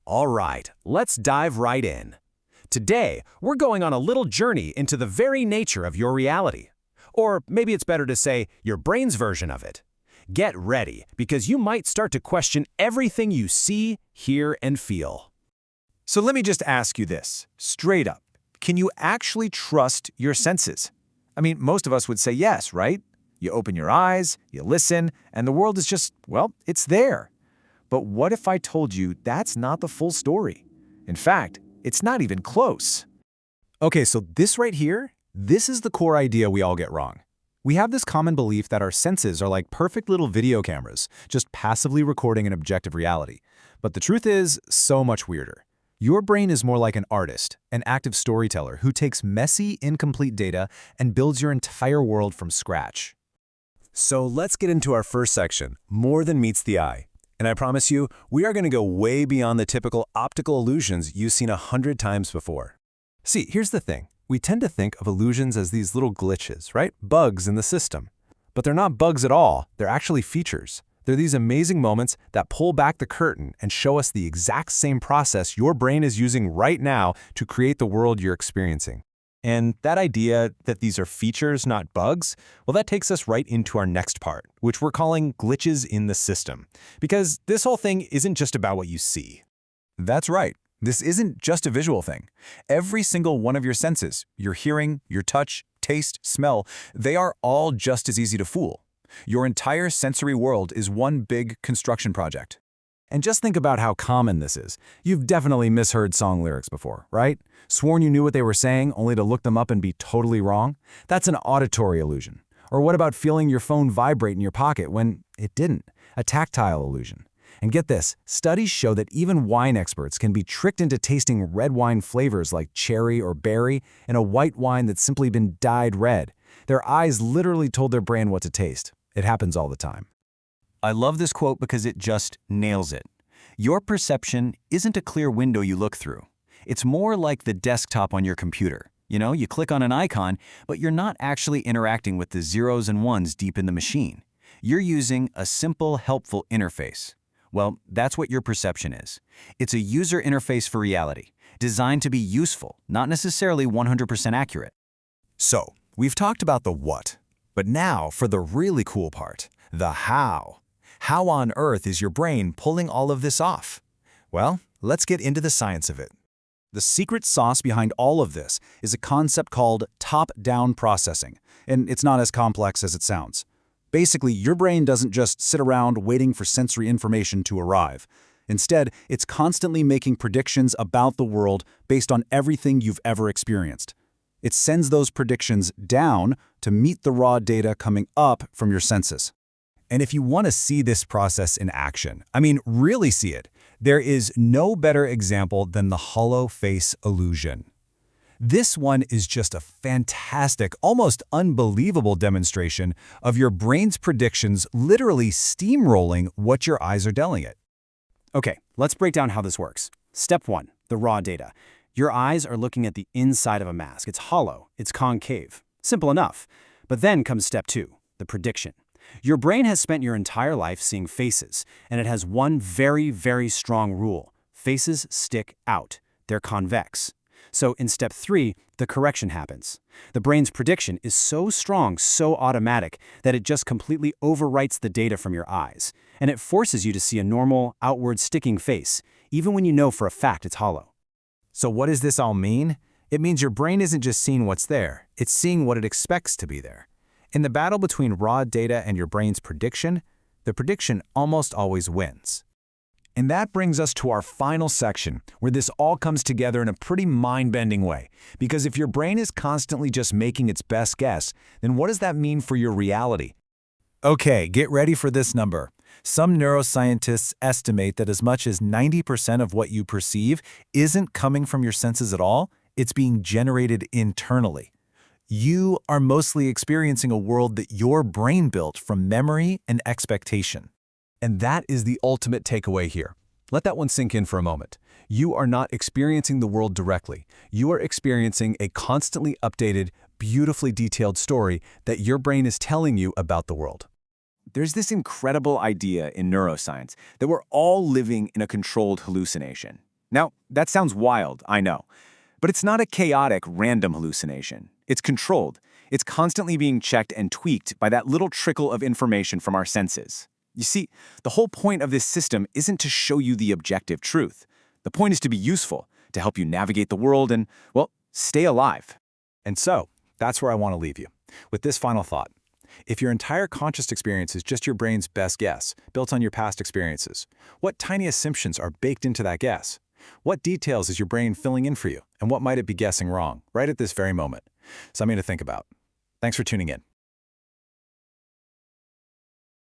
All right, let's dive right in. Today, we're going on a little journey into the very nature of your reality. Or maybe it's better to say your brain's version of it. Get ready, because you might start to question everything you see, hear, and feel. So let me just ask you this, straight up. Can you actually trust your senses? I mean, most of us would say yes, right? You open your eyes, you listen, and the world is just, well, it's there. But what if I told you that's not the full story? In fact, it's not even close. Okay, so this right here, this is the core idea we all get wrong. We have this common belief that our senses are like perfect little video cameras, just passively recording an objective reality. But the truth is so much weirder. Your brain is more like an artist, an active storyteller who takes messy, incomplete data and builds your entire world from scratch. So let's get into our first section, more than meets the eye. And I promise you, we are going to go way beyond the typical optical illusions you've seen 100 times before. See, here's the thing. We tend to think of illusions as these little glitches, right? Bugs in the system. But they're not bugs at all. They're actually features. They're these amazing moments that pull back the curtain and show us the exact same process your brain is using right now to create the world you're experiencing. And that idea that these are features, not bugs, well, that takes us right into our next part, which we're calling glitches in the system. Because this whole thing isn't just about what you see. That's right. This isn't just a visual thing. Every single one of your senses, your hearing, your touch, taste, smell, they are all just as easy to fool. Your entire sensory world is one big construction project. And just think about how common this is. You've definitely misheard song lyrics before, right? Sworn you knew what they were saying, only to look them up and be totally wrong? That's an auditory illusion. Or what about feeling your phone vibrate in your pocket when it didn't? A tactile illusion. And get this, studies show that even wine experts can be tricked into tasting red wine flavors like cherry or berry in a white wine that's simply been dyed red. Their eyes literally told their brain what to taste. It happens all the time. I love this quote because it just nails it. Your perception isn't a clear window you look through. It's more like the desktop on your computer. You click on an icon, but you're not actually interacting with the zeros and ones deep in the machine. You're using a simple, helpful interface. Well, that's what your perception is. It's a user interface for reality, designed to be useful, not necessarily 100% accurate. So, we've talked about the what, but now for the really cool part, the how. How on earth is your brain pulling all of this off? Well, let's get into the science of it. The secret sauce behind all of this is a concept called top-down processing, and it's not as complex as it sounds. Basically, your brain doesn't just sit around waiting for sensory information to arrive. Instead, it's constantly making predictions about the world based on everything you've ever experienced. It sends those predictions down to meet the raw data coming up from your senses. And if you want to see this process in action, really see it, there is no better example than the hollow face illusion. This one is just a fantastic, almost unbelievable demonstration of your brain's predictions literally steamrolling what your eyes are telling it. Okay, let's break down how this works. Step 1, the raw data. Your eyes are looking at the inside of a mask. It's hollow, it's concave. Simple enough. But then comes step 2, the prediction. Your brain has spent your entire life seeing faces, and it has one very, very strong rule. Faces stick out. They're convex. So in step 3, the correction happens. The brain's prediction is so strong, so automatic, that it just completely overwrites the data from your eyes. And it forces you to see a normal, outward sticking face, even when you know for a fact it's hollow. So what does this all mean? It means your brain isn't just seeing what's there, it's seeing what it expects to be there. In the battle between raw data and your brain's prediction, the prediction almost always wins. And that brings us to our final section, where this all comes together in a pretty mind-bending way. Because if your brain is constantly just making its best guess, then what does that mean for your reality? Okay, get ready for this number. Some neuroscientists estimate that as much as 90% of what you perceive isn't coming from your senses at all, it's being generated internally. You are mostly experiencing a world that your brain built from memory and expectation. And that is the ultimate takeaway here. Let that one sink in for a moment. You are not experiencing the world directly. You are experiencing a constantly updated, beautifully detailed story that your brain is telling you about the world. There's this incredible idea in neuroscience that we're all living in a controlled hallucination. Now, that sounds wild, I know. But it's not a chaotic, random hallucination. It's controlled. It's constantly being checked and tweaked by that little trickle of information from our senses. You see, the whole point of this system isn't to show you the objective truth. The point is to be useful, to help you navigate the world and, well, stay alive. And so, that's where I want to leave you, with this final thought. If your entire conscious experience is just your brain's best guess, built on your past experiences, what tiny assumptions are baked into that guess? What details is your brain filling in for you, and what might it be guessing wrong, right at this very moment? Something to think about. Thanks for tuning in.